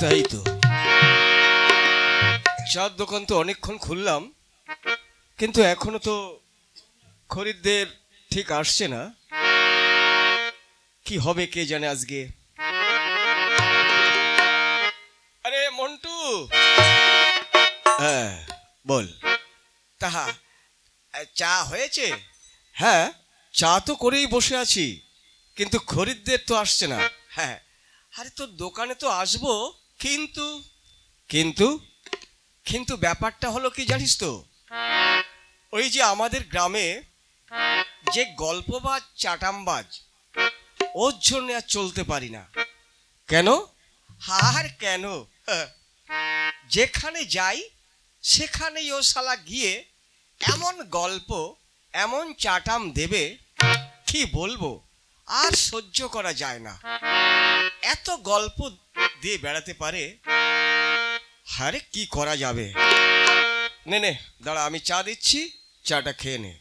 তাই তো, চার দোকান তো অনেকক্ষণ খুললাম, কিন্তু এখনো তো খরিদ্দের ঠিক আসছে না। কি হবে কে জানে আজকে। আরে মন্টু, হ্যাঁ বল। তাহা চা হয়েছে? হ্যাঁ, চা তো করেই বসে আছি, কিন্তু খরিদ্দের তো আসছে না। হ্যাঁ, আরে তোর দোকানে তো আসবো, কিন্তু কিন্তু কিন্তু ব্যাপারটা হলো কি জানিস তো, ওই যে আমাদের গ্রামে যে গল্পবাজ চাটামবাজ, ওর জন্য আর চলতে পারি না। কেন? আর কেন, যেখানে যাই সেখানেই ও শালা গিয়ে এমন গল্প, এমন চাটাম দেবে, কি বলবো, আর সহ্য করা যায় না। এত গল্প দিয়ে বেড়াতে পারে, আরে কি করা যাবে। নে নে দাঁড়া, আমি চা দিচ্ছি, চাটা খেয়ে নে।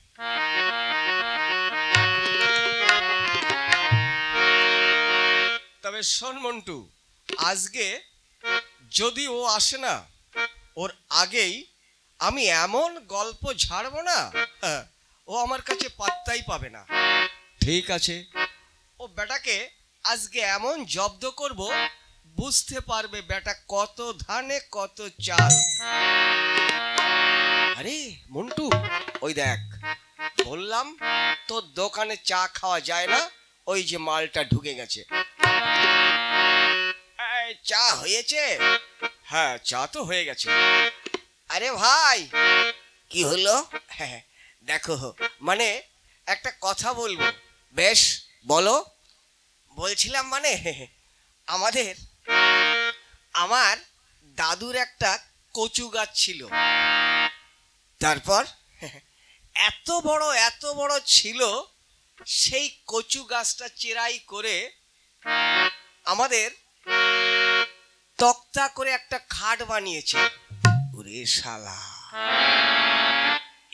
তবে শোন মন্টু, আজকে যদি ও আসে না, ওর আগেই আমি এমন গল্প ঝাড়বো না, ও আমার কাছে পাত্তাই পাবে না। ঠিক আছে, ও বেটাকে আজকে এমন জব্দ করব, বুঝতে পারবে বেটা কত ধানে কত চাল। আরে মন্টু, ওই দেখ, বললাম তোর দোকানে চা খাওয়া যায় না, ওই যে মালটা ঢুকে গেছে। চা হয়েছে? হ্যাঁ, চা তো হয়ে গেছে। আরে ভাই, কি হলো? হ্যাঁ দেখো, মানে একটা কথা বলবো। বেশ বলো। বলছিলাম মানে আমার দাদুর একটা কচু গাছ ছিল। তারপর এত বড় ছিল, সেই কচু গাছটা চেরাই করে আমাদের তক্তা করে একটা খাট বানিয়েছে। ওরে শালা,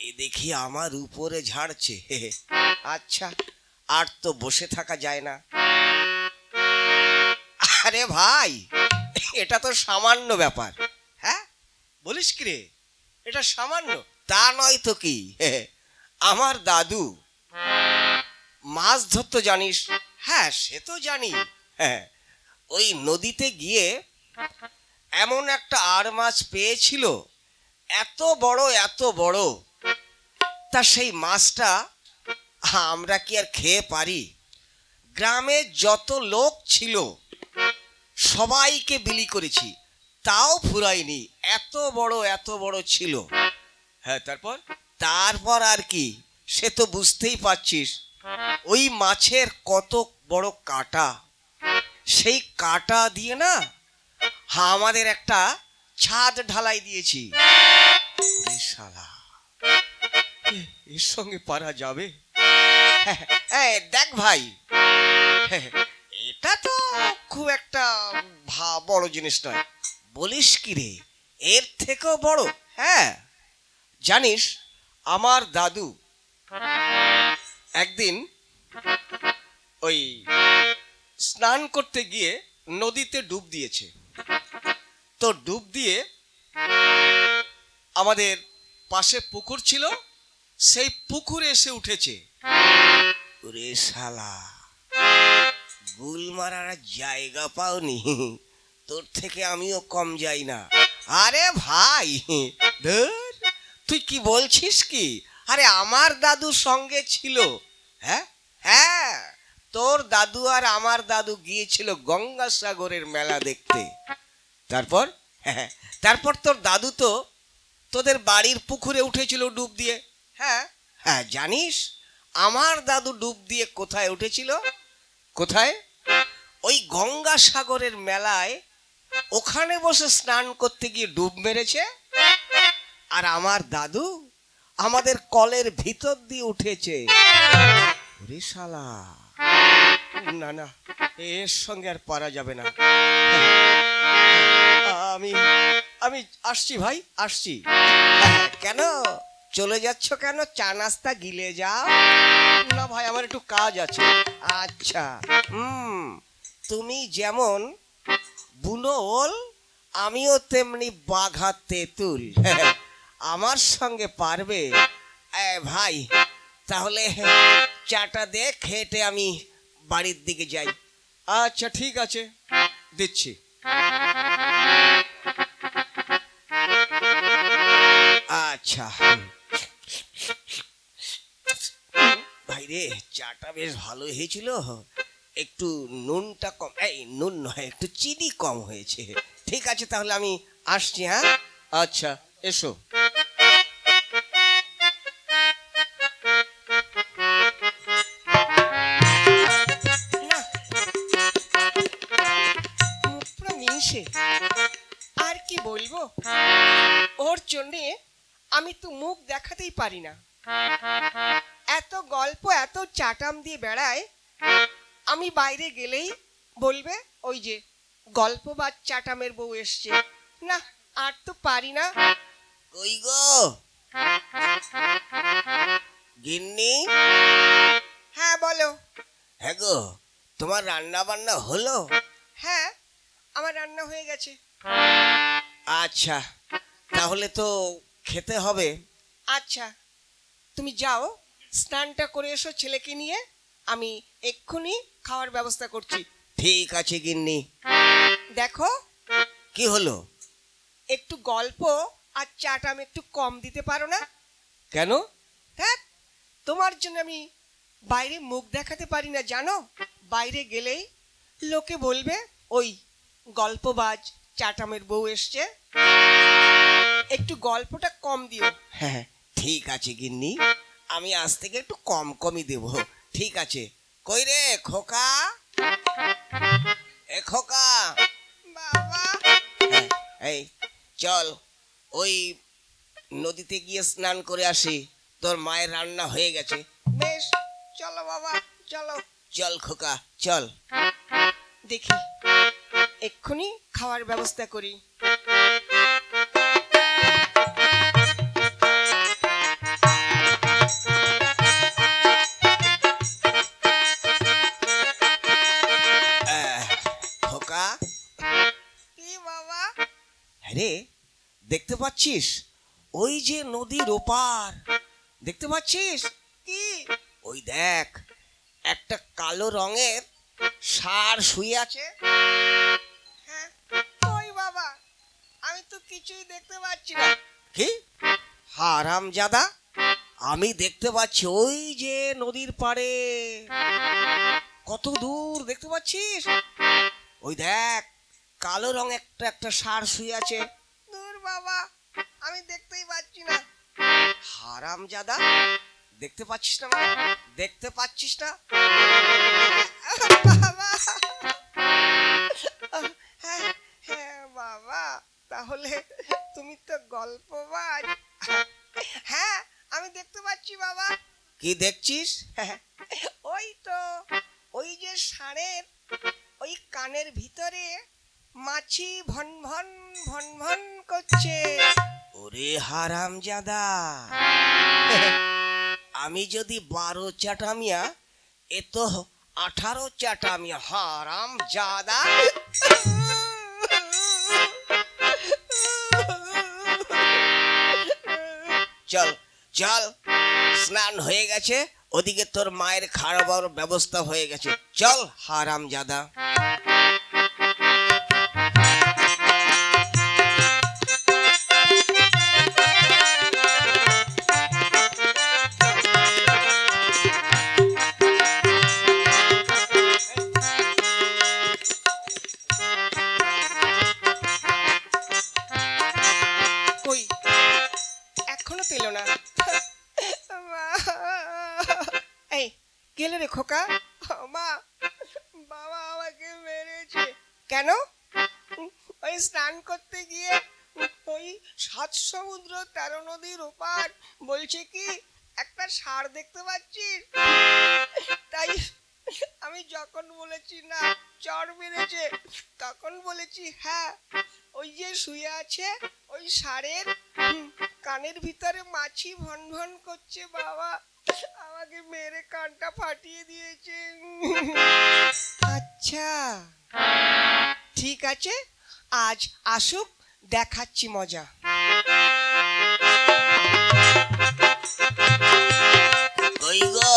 এ দেখি আমার উপরে ঝাড়ছে। আচ্ছা, আর তো বসে থাকা যায় না। আরে ভাই, এটা তো সামান্য ব্যাপার। হ্যাঁ বলিস কি রে, এটা সামান্য? তা নয় তো কি, আমার দাদু মাছ ধরতো জানিস? হ্যাঁ সে তো জানি। হ্যাঁ, ওই নদীতে গিয়ে এমন একটা আর মাছ পেয়েছিল, এত বড়, তা সেই মাছটা আমরা কি আর খেয়ে পারি? গ্রামে যত লোক ছিল সবাইকে বিলি করেছি, তাও ফুরায়নি, এত বড় ছিল। হ্যাঁ তারপর আর কি, সে তো বুঝতেই পারছিস। ওই মাছের কত বড় কাঁটা, সেই কাঁটা দিয়ে না আমাদের একটা ছাদ ঢালাই দিয়েছি। শালা, এর সঙ্গে পারা যাবে? দেখ ভাই, এটা তো খুব একটা বড় জিনিস নয়। বলিস কি রে, এর থেকেও বড়। হ্যাঁ জানিস, আমার দাদু একদিন ওই স্নান করতে গিয়ে নদীতে ডুব দিয়েছে। তো ডুব দিয়ে আমাদের পাশে পুকুর ছিল, সেই পুকুরে এসে উঠেছে। ওরে শালা, গুল মারার জায়গা পাওনি, তোর থেকে আমিও কম যাই না। আরে ভাই ধুর, তুই কি বলছিস কি? আরে আমার দাদু সঙ্গে ছিল। হ্যাঁ হ্যাঁ, তোর দাদু আর আমার দাদু গিয়েছিল গঙ্গাসাগরের মেলা দেখতে। তারপর তোর দাদু তো তোদের বাড়ির পুকুরে উঠেছিল ডুব দিয়ে। হ্যাঁ হ্যাঁ, জানিস আমার দাদু ডুব দিয়ে কোথায় উঠেছিল? কোথায়? ওই গঙ্গাসাগরের মেলায়, ওখানে বসে স্নান করতে গিয়ে ডুব মেরেছে। আর আমার দাদু আমাদের কলের ভিতর দিয়ে উঠেছে। ওরে শালা, না না, এর সঙ্গে আর পারা যাবে না। আমি আসছি ভাই, আসছি। কেন চলে যাচ্ছ কেন? চা নাস্তা গিলে যাও না ভাই, আমার একটু কাজ আছে। আচ্ছা, তুমি যেমন বুনো ওল আমিও তেমনি বাঘা তেঁতুল। আমার সঙ্গে পারবে? ভাই তাহলে চাটা দে, খেটে আমি বাড়ির দিকে যাই। আচ্ছা ঠিক আছে, দিচ্ছি। আচ্ছা ভাই রে, চাটা বেশ ভালো হয়েছিল, একটু নুনটা কম, এই নুন নয়, একটু চিনি কম হয়েছে। ঠিক আছে তাহলে আমি আসছি। হ্যাঁ আচ্ছা, এসো। আর কি বলবো, ওর জন্যে আমি তো মুখ দেখাতেই পারি না। এত গল্প, এত চাটাম দিয়ে বেড়ায়, আমি বাইরে গেলেই বলবে ওই যে গল্প বা চাটামের বউ এসছে। না, আর তো পারি না। কই গো গিন্নি? হ্যাঁ বলো। হ্যাঁ গো, তোমার রান্না বান্না হলো? হ্যাঁ, আমার রান্না হয়ে গেছে। আচ্ছা তাহলে তো খেতে হবে। আচ্ছা তুমি যাও, স্নানটা করে এসো ছেলেকে নিয়ে, আমি এক্ষুনি খাওয়ার ব্যবস্থা করছি। ঠিক আছে গিন্নি। দেখো কি হলো? একটু গল্প আর চাটাম একটু কম দিতে পারো না? কেন? হ্যাঁ, তোমার জন্য আমি বাইরে মুখ দেখাতে পারি না জানো। বাইরে গেলেই লোকে বলবে ওই গল্পবাজ চাটামের বউ এসছে। একটু গল্পটা কম দিও। হ্যাঁ ঠিক আছে গিন্নি, আমি আজ থেকে একটু কম কমই দেব। ঠিক আছে। কই রে খোকা, এ খোকা। বাবা। এই চল, ওই নদীতে গিয়ে স্নান করে আসি, তোর মায়ের রান্না হয়ে গেছে। বেশ, চলো বাবা চলো। চল খোকা চল। দেখি এক্ষুনি খাওয়ার ব্যবস্থা করি। খোকা। কি বাবা? আরে দেখতে পাচ্ছিস ওই যে নদীর ওপার, দেখতে পাচ্ছিস? কি? ওই দেখ, একটা কালো রঙের ষাঁড় শুয়ে আছে। হ্যাঁ, ওই বাবা, আমি তো কিছুই দেখতে পাচ্ছি না। কি হারামজাদা, আমি দেখতে পাচ্ছি ওই যে নদীর পাড়ে, কত দূর দেখতে পাচ্ছিস? ওই দেখ, কালো রং একটা ষাঁড় শুয়ে আছে। দূর বাবা, আমি দেখতেই পাচ্ছি না। হারামজাদা, দেখতে পাচ্ছিস না? দেখতে পাচ্ছিস না? বাবা। হ্যাঁ হ্যাঁ বাবা, তাহলে তুমি তো গল্পবাজ। হ্যাঁ আমি দেখতে পাচ্ছি বাবা। কি দেখছিস? ওই তো, ওই যে ষাঁড়ের ওই কানের ভিতরে মাছি ভন ভন ভন ভন করছে। ওরে হারামজাদা, আমি যদি 12 চাটামিয়া, এ তো 18 চাটামিয়া। হারামজাদা। চল চল, স্নান হয়ে গেছে, ওদিকে তোর মায়ের খাওয়ার ব্যবস্থা হয়ে গেছে। চল হারামজাদা। কই এখনো তেলো না? এই গেলে রে খোকা? মা, বাবা আমাকে মেরেছে। কেন? ওই স্নান করতে গিয়ে ওই 7 সমুদ্র 13 নদীর ওপার বলছে কি একটা ষাঁড় দেখতে পাচ্ছিস? তাই আমি যখন বলেছি না চড় মেরেছে, তখন বলেছি হ্যাঁ, ওই যে শুয়ে আছে ওই ষাঁড়ের কানের ভিতরে মাছি ভন ভন করছে। বাবা আমাকে মেরে কানটা ফাটিয়ে দিয়েছে। আচ্ছা ঠিক আছে, আজ আসুক, দেখাচ্ছি মজা। কই গো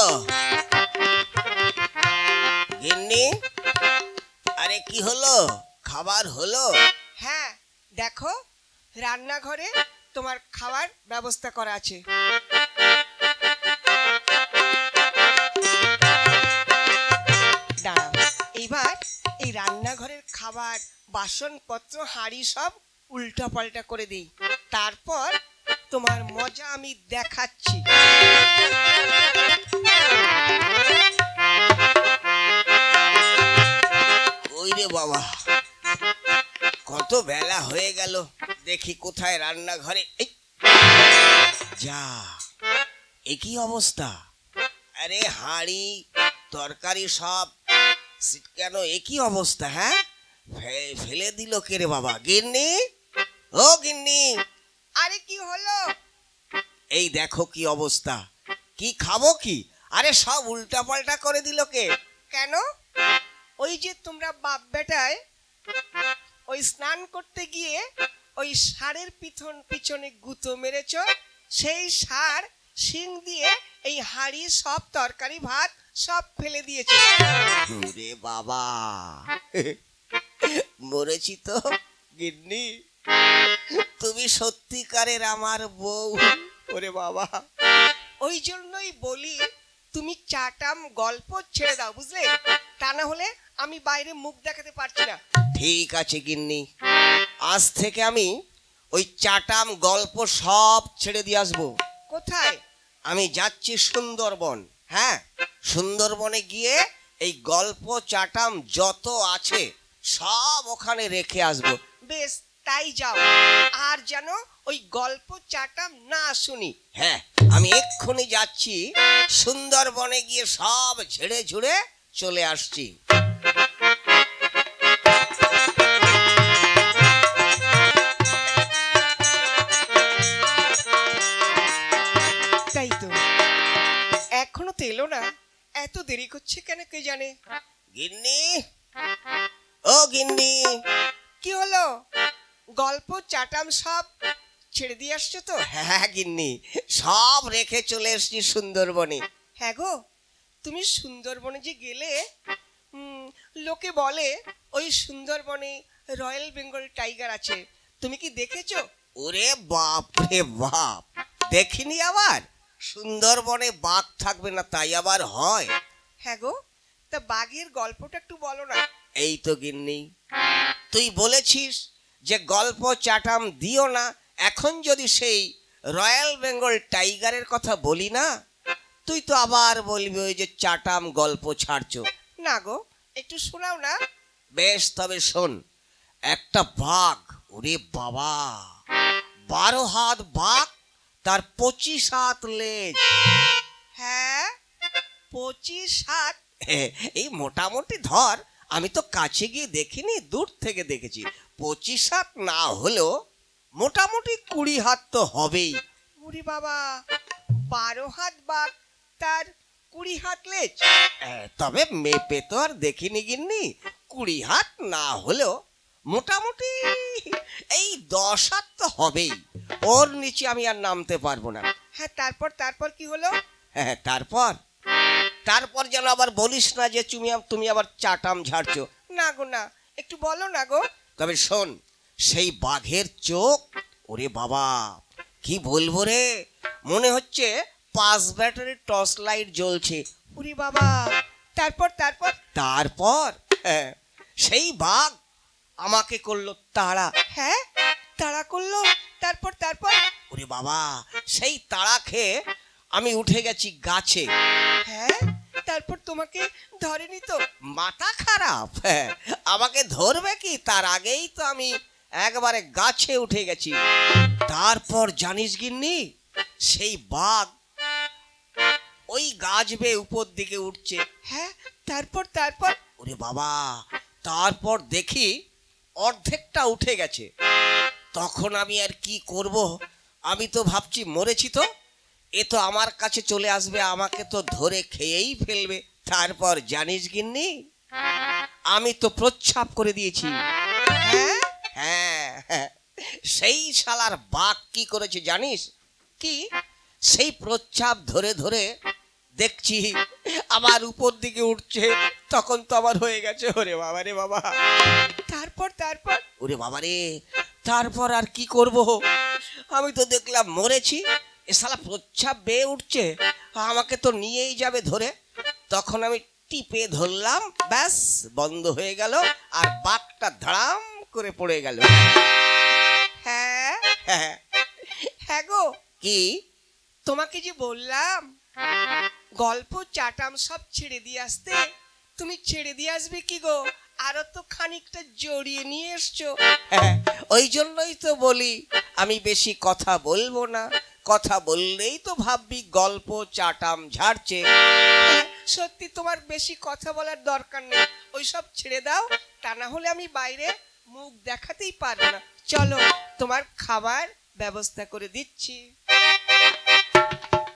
গিন্নি, আরে কি হলো, খাবার হলো? হ্যাঁ দেখো, রান্নাঘরে তোমার খাবার ব্যবস্থা করা আছে। দাঁড়াও, এইবার এই রান্নাঘরের খাবার বাসনপত্র হাঁড়ি সব উল্টা পাল্টা করে দিই, তারপর তোমার মজা আমি দেখাচ্ছি। ওই রে বাবা, কত বেলা হয়ে গেল, দেখি কোথায় রান্নাঘরে। এই যা, এ কি অবস্থা! আরে হাঁড়ি তরকারি সব কেন একই অবস্থা? হ্যাঁ, ফেলে দিল কে রে বাবা? গিন্নি, ও গিন্নি, আরে কি হলো? এই দেখো কি অবস্থা, কি খাবো কি? আরে সব উল্টা পাল্টা করে দিল কে? কেন? ওই যে তোমরা বাপ বেটায় ওই স্নান করতে গিয়ে ওই ষাঁড়ের পিছনে গুঁতো মেরেছ, সেই ষাঁড় শিং দিয়ে এই হাঁড়ি সব তরকারি ভাত সব ফেলে দিয়েছে। ওরে বাবা, মরেছি তো গিন্নি, তুমি সত্যিকারের আমার বউ। ওরে বাবা, ওই জন্যই বলি তুমি চাটাম গল্প ছেড়ে দাও, বুঝলে? তা না হলে আমি বাইরে মুখ দেখাতে পারছি না। ঠিক আছে গিন্নি, আজ থেকে আমি ওই চাটাম গল্প সব ছেড়ে দিয়ে আসবো। কোথায়? আমি যাচ্ছি সুন্দরবন। হ্যাঁ, সুন্দরবনে গিয়ে এই গল্প চাটাম যত আছে সব ওখানে রেখে আসবো। বেশ, তাই যাও, আর যেন ওই গল্প চাটাম না শুনি। হ্যাঁ, আমি এক্ষুনি যাচ্ছি, সুন্দরবনে গিয়ে সব ঝেড়ে ঝুড়ে চলে আসছি। তাই তো, এখনো তো এলো না, এত দেরি করছে কেন কে জানে। গিন্নি, ও গিন্নি, কি হলো? গল্প চাটাম সব ছেড়ে দিয়ে আসছো তো? হ্যাঁ গিন্নি, সব রেখে চলে এসছি সুন্দরবনে। হ্যাঁ গো, তুমি সুন্দরবনে যে গেলে, লোকে বলে ওই সুন্দরবনে রয়্যাল বেঙ্গল টাইগার আছে, তুমি কি দেখেছো? ওরে বাপ রে বাপ, দেখিনি আবার? সুন্দরবনে বাঘ থাকবে না তাই আবার হয়? হ্যাঁ গো, তা বাঘের গল্পটা একটু বলো না। এই তো গিন্নি, তুই বলেছিস যে গল্প চাটাম দিও না, এখন যদি সেই রয়্যাল বেঙ্গল টাইগারের কথা বলি না, তুই তো আবার বলবি ওই যে চাটাম গল্প ছাড়ছো। না গো, একটু শোনাও না। বেশ, তবে শোন। একটা বাঘ, ওরে বাবা, 12 হাত বাঘ, তার 25 হাত লেজ। হ্যাঁ, 25 হাত? এই মোটামুটি ধর, আমি তো কাছে গিয়ে দেখিনি, দূর থেকে দেখেছি। 25 হাত না হলেও মোটামুটি 20 হাত তো হবেই। ওরে বাবা, 12 হাত বাঘ, তার 20 হাত লেজ? তবে মেপে তো আর দেখিনি গিন্নি, 20 হাত না হলেও মোটামুটি এই 10 হাত তো হবেই, ওর নিচে আমি আর নামতে পারবো না। হ্যাঁ, তারপর কি হলো? হ্যাঁ, তারপর যেন আবার বলিস না যে তুমি আবার চাটাম ঝাড়ছো। না গো না, একটু বলো না গো। তবে শোন, সেই বাঘের চোখ, ওরে বাবা, কি বলবো রে, মনে হচ্ছে 5 ব্যাটারির টর্চ লাইট জ্বলছে। ওরে বাবা, তারপর? হ্যাঁ, সেই বাঘ আমাকে করলো তাড়া। হ্যাঁ, তাড়া করলো, তারপর? ওরে বাবা, সেই তাড়া খেয়ে আমি উঠে গেছি গাছে। হ্যাঁ, তারপর তোমাকে ধরেনি তো? মাথা খারাপ, হ্যাঁ, আমাকে ধরবে কি, তার আগেই তো আমি একবারে গাছে উঠে গেছি। তারপর জানিস গিন্নি, সেই বাঘ ওই গাছ বেয়ে উপর দিকে উঠছে। হ্যাঁ, তারপর? ওরে বাবা, তারপর দেখি অর্ধেকটা উঠে গেছে। তখন আমি আর কি করব, আমি তো ভাবছি মরেছি তো, এ তো আমার কাছে চলে আসবে, আমাকে তো ধরে খেয়েই ফেলবে। তারপর জানিস গিন্নি, আমি তো প্রচ্ছাপ করে দিয়েছি। হ্যাঁ, হ্যাঁ হ্যাঁ, সেই শালার বাঘ কি করেছে জানিস? কি? সেই প্রচ্ছাপ ধরে ধরে দেখছি আমার উপর দিকে উঠছে, তখন তো আমার হয়ে গেছে ওরে বাবা রে বাবা। তারপর তারপর ওরে বাবা রে, তারপর আর কি করব? আমি তো দেখলাম মরেছি, এ শালা প্রচ্ছাপ বেয়ে উঠছে, আমাকে তো নিয়েই যাবে ধরে। তখন আমি টিপে ধরলাম, ব্যাস বন্ধ হয়ে গেল, আর বাঘটা ধাড়াম করে পড়ে গেল। হ্যাঁ হ্যাঁ। হ্যাঁ গো, কি? তোমাকে যে বললাম গল্প চাটাম সব ছেড়ে দিয়ে আসতে, তুমি ছেড়ে দিয়ে আসবে কি গো? আরো তো খানিকটা জড়িয়ে নিয়ে এসছো। হ্যাঁ, ওই জন্যই তো বলি আমি বেশি কথা বলবো না, কথা বললেই তো ভাববি গল্প চাটাম ঝাড়ছে। হ্যাঁ, সত্যি তোমার বেশি কথা বলার দরকার নেই, ওই সব ছেড়ে দাও, তা না হলে আমি বাইরে মুখ দেখাতেই পারবো না। চলো, তোমার খাবার ব্যবস্থা করে দিচ্ছি।